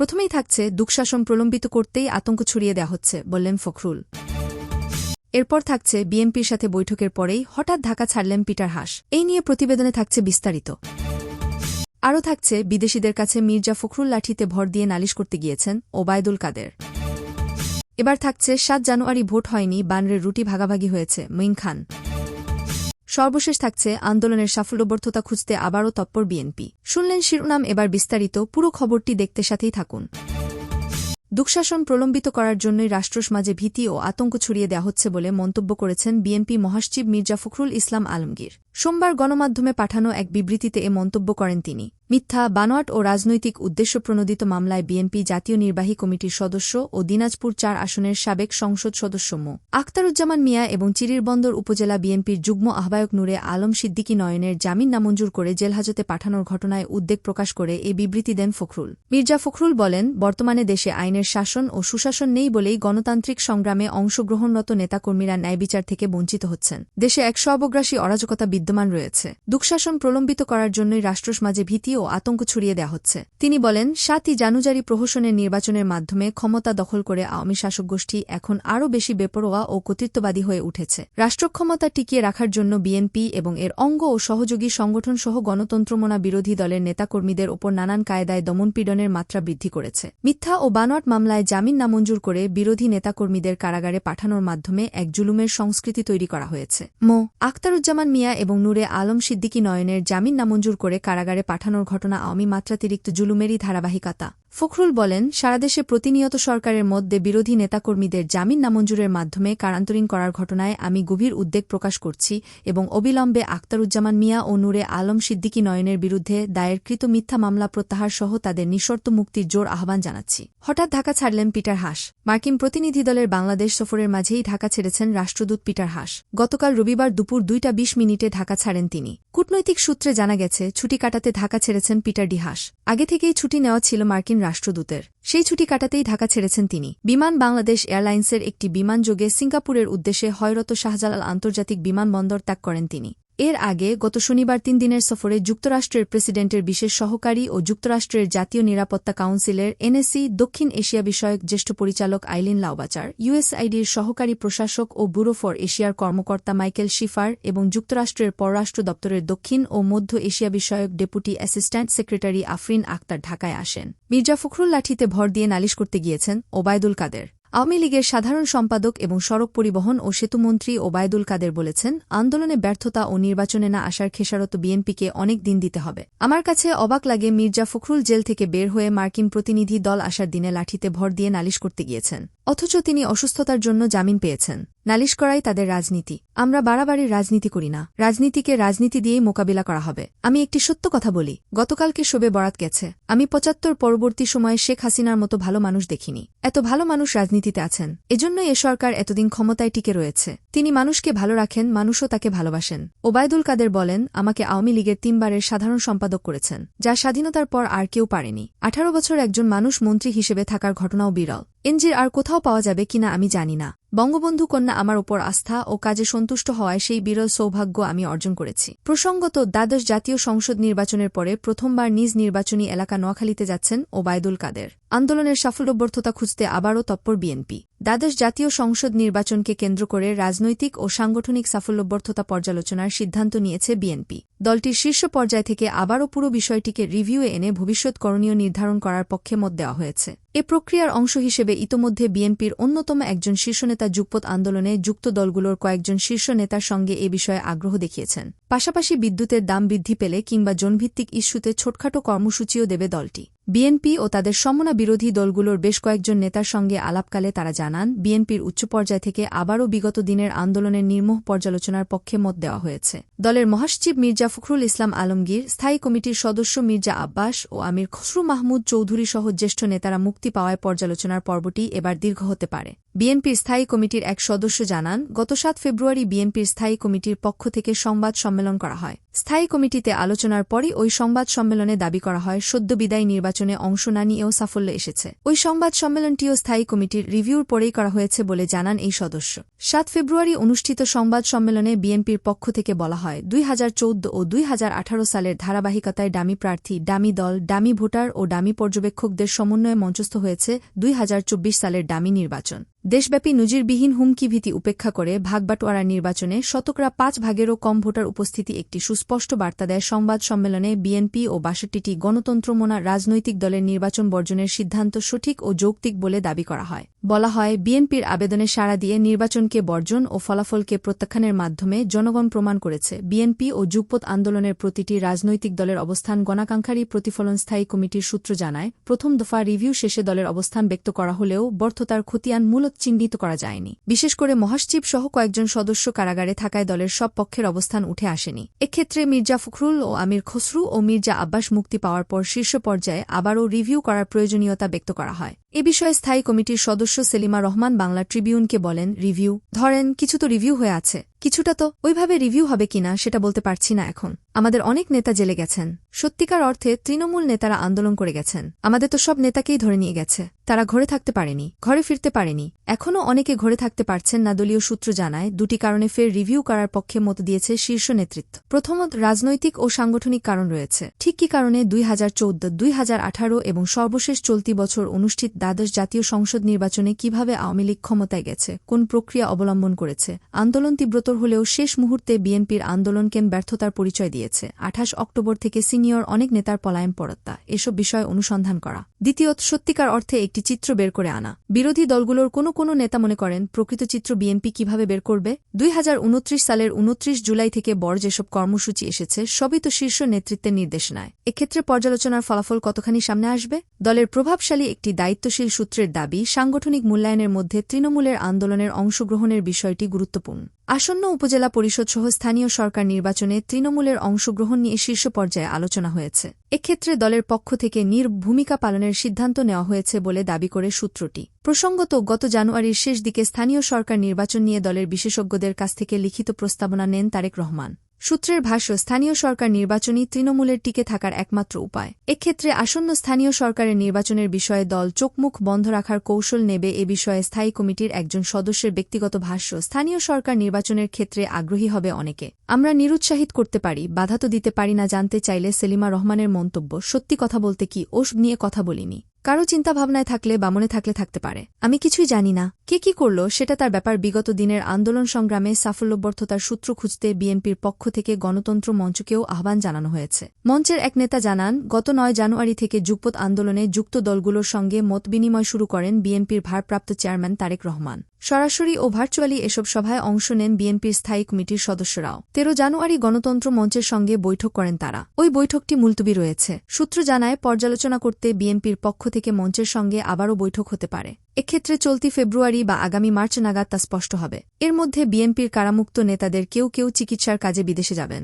প্রথমেই থাকছে দুঃশাসন প্রলম্বিত করতেই আতঙ্ক ছড়িয়ে দেওয়া হচ্ছে, বললেন ফখরুল। এরপর থাকছে বিএনপির সাথে বৈঠকের পরেই হঠাৎ ঢাকা ছাড়লেন পিটার হাস। এই নিয়ে প্রতিবেদনে থাকছে বিস্তারিত। আরও থাকছে বিদেশিদের কাছে মির্জা ফখরুল লাঠিতে ভর দিয়ে নালিশ করতে গিয়েছেন ওবায়দুল কাদের। এবার থাকছে ৭ জানুয়ারি ভোট হয়নি, বানরের রুটি ভাগাভাগি হয়েছে, মঈন খান। সর্বশেষ থাকছে আন্দোলনের সাফল্যবর্ধতা খুঁজতে আবারও তৎপর বিএনপি। শুনলেন শিরোনাম, এবার বিস্তারিত। পুরো খবরটি দেখতে সাথেই থাকুন। দুঃশাসন প্রলম্বিত করার জন্যই রাষ্ট্রের মাঝে ভীতি ও আতঙ্ক ছড়িয়ে দেওয়া হচ্ছে বলে মন্তব্য করেছেন বিএনপি মহাসচিব মির্জা ফখরুল ইসলাম আলমগীর। সোমবার গণমাধ্যমে পাঠানো এক বিবৃতিতে এ মন্তব্য করেন তিনি। মিথ্যা, বানোয়াট ও রাজনৈতিক উদ্দেশ্যপ্রণোদিত মামলায় বিএনপি জাতীয় নির্বাহী কমিটির সদস্য ও দিনাজপুর ৪ আসনের সাবেক সংসদ সদস্য মো. আখতারুজ্জামান মিয়া এবং চিরিরবন্দর উপজেলা বিএনপির যুগ্ম আহ্বায়ক নূরে আলম সিদ্দিকী নয়নের জামিন নামঞ্জুর করে জেলহাজতে পাঠানোর ঘটনায় উদ্বেগ প্রকাশ করে এই বিবৃতি দেন ফখরুল। মির্জা ফখরুল বলেন, বর্তমানে দেশে আইনের শাসন ও সুশাসন নেই বলেই গণতান্ত্রিক সংগ্রামে অংশগ্রহণরত নেতাকর্মীরা ন্যায়বিচার থেকে বঞ্চিত হচ্ছেন। দেশে এক সর্বগ্রাসী অরাজকতা বিদ্যমান রয়েছে। দুঃশাসন প্রলম্বিত করার জন্যই রাষ্ট্রের মাঝে ভীতি ও আতঙ্ক ছড়িয়ে দেওয়া হচ্ছে। তিনি বলেন, ৭ জানুয়ারি প্রহসনের নির্বাচনের মাধ্যমে ক্ষমতা দখল করে আওয়ামী শাসকগোষ্ঠী এখন আরও বেশি বেপরোয়া ও কর্তৃত্ববাদী হয়ে উঠেছে। রাষ্ট্রক্ষমতা টিকিয়ে রাখার জন্য বিএনপি এবং এর অঙ্গ ও সহযোগী সংগঠনসহ গণতন্ত্রমনা বিরোধী দলের নেতাকর্মীদের ওপর নানান কায়দায় দমনপীড়নের মাত্রা বৃদ্ধি করেছে। মিথ্যা ও বানোয়াট মামলায় জামিন নামঞ্জুর করে বিরোধী নেতাকর্মীদের কারাগারে পাঠানোর মাধ্যমে এক জুলুমের সংস্কৃতি তৈরি করা হয়েছে। মো. আখতারুজ্জামান মিয়া এবং নূরে আলম সিদ্দিকী নয়নের জামিন নামঞ্জুর করে কারাগারে পাঠানোর ঘটনা আওয়ামী মাত্রাতিরিক্ত জুলুমেরই ধারাবাহিকতা। ফখরুল বলেন, সারাদেশে প্রতিনিয়ত সরকারের মধ্যে বিরোধী নেতাকর্মীদের জামিন নামঞ্জুরের মাধ্যমে কারান্তরীণ করার ঘটনায় আমি গভীর উদ্বেগ প্রকাশ করছি এবং অবিলম্বে আখতারুজ্জামান মিয়া ও নূরে আলম সিদ্দিকী নয়নের বিরুদ্ধে দায়েরকৃত মিথ্যা মামলা প্রত্যাহার সহ তাদের নিঃশর্ত মুক্তির জোর আহ্বান জানাচ্ছি। হঠাৎ ঢাকা ছাড়লেন পিটার হাস। মার্কিন প্রতিনিধি দলের বাংলাদেশ সফরের মাঝেই ঢাকা ছেড়েছেন রাষ্ট্রদূত পিটার হাস। গতকাল রবিবার দুপুর 2:20 ঢাকা ছাড়েন তিনি। কূটনৈতিক সূত্রে জানা গেছে, ছুটি কাটাতে ঢাকা ছেড়েছেন পিটার ডি হাস। আগে থেকেই ছুটি নেওয়া ছিল মার্কিন রাষ্ট্রদূতের। সেই ছুটি কাটাতেই ঢাকা ছেড়েছেন তিনি। বিমান বাংলাদেশ এয়ারলাইন্সের একটি বিমানযোগে সিঙ্গাপুরের উদ্দেশ্যে হয়রত শাহজালাল আন্তর্জাতিক বিমানবন্দর ত্যাগ করেন তিনি। এর আগে গত শনিবার 3 দিনের সফরে যুক্তরাষ্ট্রের প্রেসিডেন্টের বিশেষ সহকারী ও যুক্তরাষ্ট্রের জাতীয় নিরাপত্তা কাউন্সিলের এনএসি দক্ষিণ এশিয়া বিষয়ক জ্যেষ্ঠ পরিচালক আইলিন লাউবাচার, ইউএসআইডির সহকারী প্রশাসক ও ব্যুরো ফর এশিয়ার কর্মকর্তা মাইকেল শিফার এবং যুক্তরাষ্ট্রের পররাষ্ট্র দপ্তরের দক্ষিণ ও মধ্য এশিয়া বিষয়ক deputy assistant secretary Afrin Akter ঢাকায় আসেন। মির্জা ফখরুল লাঠিতে ভর দিয়ে নালিশ করতে গিয়েছেন ওবায়দুল কাদের। আওয়ামী লীগের সাধারণ সম্পাদক এবং সড়ক পরিবহন ও সেতুমন্ত্রী ওবায়দুল কাদের বলেছেন, আন্দোলনে ব্যর্থতা ও নির্বাচনে না আসার খেসারত বিএনপিকে অনেক দিন দিতে হবে। আমার কাছে অবাক লাগে মির্জা ফখরুল জেল থেকে বের হয়ে মার্কিন প্রতিনিধি দল আসার দিনে লাঠিতে ভর দিয়ে নালিশ করতে গিয়েছেন, অথচ তিনি অসুস্থতার জন্য জামিন পেয়েছেন। নালিশ করাই তাদের রাজনীতি। আমরা বাড়াবাড়ির রাজনীতি করি না। রাজনীতিকে রাজনীতি দিয়েই মোকাবিলা করা হবে। আমি একটি সত্য কথা বলি, গতকালকে শোবে বরাত গেছে। আমি ৭৫ পরবর্তী সময়ে শেখ হাসিনার মতো ভালো মানুষ দেখিনি। এত ভালো মানুষ রাজনীতিতে আছেন, এজন্যই এ সরকার এতদিন ক্ষমতায় টিকে রয়েছে। তিনি মানুষকে ভালো রাখেন, মানুষও তাকে ভালোবাসেন। ওবায়দুল কাদের বলেন, আমাকে আওয়ামী লীগের 3 বারের সাধারণ সম্পাদক করেছেন, যা স্বাধীনতার পর আর কেউ পারেনি। 18 বছর একজন মানুষ মন্ত্রী হিসেবে থাকার ঘটনাও বিরল। এনজির আর কোথাও পাওয়া যাবে কিনা আমি জানি না। বঙ্গবন্ধু কন্যা আমার ওপর আস্থা ও কাজে সন্তুষ্ট হওয়ায় সেই বিরল সৌভাগ্য আমি অর্জন করেছি। প্রসঙ্গত, দ্বাদশ জাতীয় সংসদ নির্বাচনের পরে প্রথমবার নিজ নির্বাচনী এলাকা নোয়াখালীতে যাচ্ছেন ওবায়দুল কাদের। আন্দোলনের সাফল্যবর্ধতা খুঁজতে আবারও তৎপর বিএনপি। দ্বাদশ জাতীয় সংসদ নির্বাচনকে কেন্দ্র করে রাজনৈতিক ও সাংগঠনিক সাফল্যবর্ধতা পর্যালোচনার সিদ্ধান্ত নিয়েছে বিএনপি। দলটির শীর্ষ পর্যায় থেকে আবারও পুরো বিষয়টিকে রিভিউয়ে এনে ভবিষ্যৎ করণীয় নির্ধারণ করার পক্ষে মত দেওয়া হয়েছে। এ প্রক্রিয়ার অংশ হিসেবে ইতোমধ্যে বিএনপির অন্যতম একজন শীর্ষ নেতা যুগপৎ আন্দোলনে যুক্ত দলগুলোর কয়েকজন শীর্ষ নেতার সঙ্গে এ বিষয়ে আগ্রহ দেখিয়েছেন। পাশাপাশি বিদ্যুতের দাম বৃদ্ধি পেলে কিংবা জনভিত্তিক ইস্যুতে ছোটখাটো কর্মসূচিও দেবে দলটি। বিএনপি ও তাদের সমমনা বিরোধী দলগুলোর বেশ কয়েকজন নেতার সঙ্গে আলাপকালে তারা জানান, বিএনপির উচ্চ পর্যায় থেকে আবারও বিগত দিনের আন্দোলনের নির্মোহ পর্যালোচনার পক্ষে মত দেওয়া হয়েছে। দলের মহাসচিব মির্জা ফখরুল ইসলাম আলমগীর, স্থায়ী কমিটির সদস্য মির্জা আব্বাস ও আমির খসরু মাহমুদ চৌধুরী সহ জ্যেষ্ঠ নেতারা মুক্তি পাওয়ায় পর্যালোচনার পর্বটি এবার দীর্ঘ হতে পারে। বিএনপির স্থায়ী কমিটির এক সদস্য জানান, গত 7 ফেব্রুয়ারি বিএনপির স্থায়ী কমিটির পক্ষ থেকে সংবাদ সম্মেলন করা হয়। স্থায়ী কমিটিতে আলোচনার পরই ওই সংবাদ সম্মেলনে দাবি করা হয় সদ্য বিদায়ী নির্বাচনে অংশ না নিয়েও সাফল্য এসেছে। ওই সংবাদ সম্মেলনটিও স্থায়ী কমিটির রিভিউর পরেই করা হয়েছে বলে জানান এই সদস্য। ৭ ফেব্রুয়ারি অনুষ্ঠিত সংবাদ সম্মেলনে বিএনপির পক্ষ থেকে বলা হয় ২০১৪ ও ২০১৮ সালের ধারাবাহিকতায় ডামি প্রার্থী, ডামি দল, ডামি ভোটার ও ডামি পর্যবেক্ষকদের সমন্বয়ে মঞ্চস্থ হয়েছে ২০২৪ সালের ডামি নির্বাচন। দেশব্যাপী নজিরবিহীন হুমকি-ভীতি উপেক্ষা করে ভাগবাটোয়ারা নির্বাচনে শতকরা ৫ ভাগেরও কম ভোটার উপস্থিতি একটি সুস্পষ্ট বার্তা দেয়। সংবাদ সম্মেলনে বিএনপি ও ৬২টি গণতন্ত্রমনা রাজনৈতিক দলের নির্বাচন বর্জনের সিদ্ধান্ত সঠিক ও যৌক্তিক বলে দাবি করা হয়। বলা হয়, বিএনপির আবেদনে সাড়া দিয়ে নির্বাচনকে বর্জন ও ফলাফলকে প্রত্যাখ্যানের মাধ্যমে জনগণ প্রমাণ করেছে বিএনপি ও যুগপৎ আন্দোলনের প্রতিটি রাজনৈতিক দলের অবস্থান গণাকাঙ্ক্ষারই প্রতিফলন। স্থায়ী কমিটির সূত্র জানায়, প্রথম দফা রিভিউ শেষে দলের অবস্থান ব্যক্ত করা হলেও ব্যর্থতার খতিয়ান মূলত চিহ্নিত করা যায়নি। বিশেষ করে মহাসচিব সহ কয়েকজন সদস্য কারাগারে থাকায় দলের সব পক্ষের অবস্থান উঠে আসেনি। এক্ষেত্রে মির্জা ফখরুল ও আমির খসরু ও মির্জা আব্বাস মুক্তি পাওয়ার পর শীর্ষ পর্যায়ে আবারও রিভিউ করার প্রয়োজনীয়তা ব্যক্ত করা হয়। এ বিষয়ে স্থায়ী কমিটির সদস্য সেলিমা রহমান বাংলা ট্রিবিউনকে বলেন, রিভিউ ধরেন কিছু তো রিভিউ হয়ে আছে, কিছুটা তো ওইভাবে রিভিউ হবে কিনা সেটা বলতে পারছি না এখন। আমাদের অনেক নেতা জেলে গেছেন, সত্যিকার অর্থে তৃণমূল নেতারা আন্দোলন করে গেছেন। আমাদের তো সব নেতাকেই ধরে নিয়ে গেছে, তারা ঘরে থাকতে পারেনি, ঘরে ফিরতে পারেনি। এখনও অনেকে ঘরে থাকতে পারছেন না। দলীয় সূত্র জানায়, দুটি কারণে ফের রিভিউ করার পক্ষে মত দিয়েছে শীর্ষ নেতৃত্ব। প্রথমত, রাজনৈতিক ও সাংগঠনিক কারণ রয়েছে। ঠিক কী কারণে ২০১৪, ২০১৮ এবং সর্বশেষ চলতি বছর অনুষ্ঠিত দ্বাদশ জাতীয় সংসদ নির্বাচনে কিভাবে আওয়ামী লীগ ক্ষমতায় গেছে, কোন প্রক্রিয়া অবলম্বন করেছে। আন্দোলন তীব্রতর হলেও শেষ মুহূর্তে বিএনপির আন্দোলন কেন ব্যর্থতার পরিচয় দিয়েছে। ২৮ অক্টোবর থেকে সিনিয়র অনেক নেতার পলায়ন পরত্তা, এসব বিষয় অনুসন্ধান করা। দ্বিতীয়ত, সত্যিকার অর্থে একটি চিত্র বের করে আনা। বিরোধী দলগুলোর কোনো নেতা মনে করেন প্রকৃত চিত্র বিএনপি কিভাবে বের করবে। ২০২৯ সালের ২৯ জুলাই থেকে বড় যেসব কর্মসূচি এসেছে সবই তো শীর্ষ নেতৃত্বের নির্দেশনায়। এক্ষেত্রে পর্যালোচনার ফলাফল কতখানি সামনে আসবে। দলের প্রভাবশালী একটি দায়িত্বশীল সূত্রের দাবি, সাংগঠনিক মূল্যায়নের মধ্যে তৃণমূলের আন্দোলনের অংশগ্রহণের বিষয়টি গুরুত্বপূর্ণ। আসন্ন উপজেলা পরিষদসহ স্থানীয় সরকার নির্বাচনে তৃণমূলের অংশগ্রহণ নিয়ে শীর্ষ পর্যায়ে আলোচনা হয়েছে। এক্ষেত্রে দলের পক্ষ থেকে ভূমিকা পালনের সিদ্ধান্ত নেওয়া হয়েছে বলে দাবি করে সূত্রটি। প্রসঙ্গত, গত জানুয়ারির শেষ দিকে স্থানীয় সরকার নির্বাচন নিয়ে দলের বিশেষজ্ঞদের কাছ থেকে লিখিত প্রস্তাবনা নেন তারেক রহমান। সূত্রের ভাষ্য, স্থানীয় সরকার নির্বাচনই তৃণমূলের টিকে থাকার একমাত্র উপায়। এক্ষেত্রে আসন্ন স্থানীয় সরকারের নির্বাচনের বিষয়ে দল চোখমুখ বন্ধ রাখার কৌশল নেবে। এ বিষয়ে স্থায়ী কমিটির একজন সদস্যের ব্যক্তিগত ভাষ্য, স্থানীয় সরকার নির্বাচনের ক্ষেত্রে আগ্রহী হবে অনেকে। আমরা নিরুৎসাহিত করতে পারি, বাধা তো দিতে পারি না। জানতে চাইলে সেলিমা রহমানের মন্তব্য, সত্যি কথা বলতে কি ওসব নিয়ে কথা বলিনি। কারো চিন্তাভাবনায় থাকলে বা মনে থাকলে থাকতে পারে, আমি কিছুই জানি না। কে কি করল সেটা তার ব্যাপার। বিগত দিনের আন্দোলন সংগ্রামে সাফল্যবর্থতার সূত্র খুঁজতে বিএনপির পক্ষ থেকে গণতন্ত্র মঞ্চকেও আহ্বান জানানো হয়েছে। মঞ্চের এক নেতা জানান, গত ৯ জানুয়ারি থেকে যুগপৎ আন্দোলনে যুক্ত দলগুলোর সঙ্গে মতবিনিময় শুরু করেন বিএনপির ভারপ্রাপ্ত চেয়ারম্যান তারেক রহমান। সরাসরি ও ভার্চুয়ালি এসব সভায় অংশ নেন বিএনপির স্থায়ী কমিটির সদস্যরাও। ১৩ জানুয়ারি গণতন্ত্র মঞ্চের সঙ্গে বৈঠক করেন তারা। ওই বৈঠকটি মুলতবি রয়েছে। সূত্র জানায়, পর্যালোচনা করতে বিএনপির পক্ষ থেকে মঞ্চের সঙ্গে আবারও বৈঠক হতে পারে। এক্ষেত্রে চলতি ফেব্রুয়ারি বা আগামী মার্চ নাগাদ তা স্পষ্ট হবে। এর মধ্যে বিএনপির কারামুক্ত নেতাদের কেউ চিকিৎসার কাজে বিদেশে যাবেন।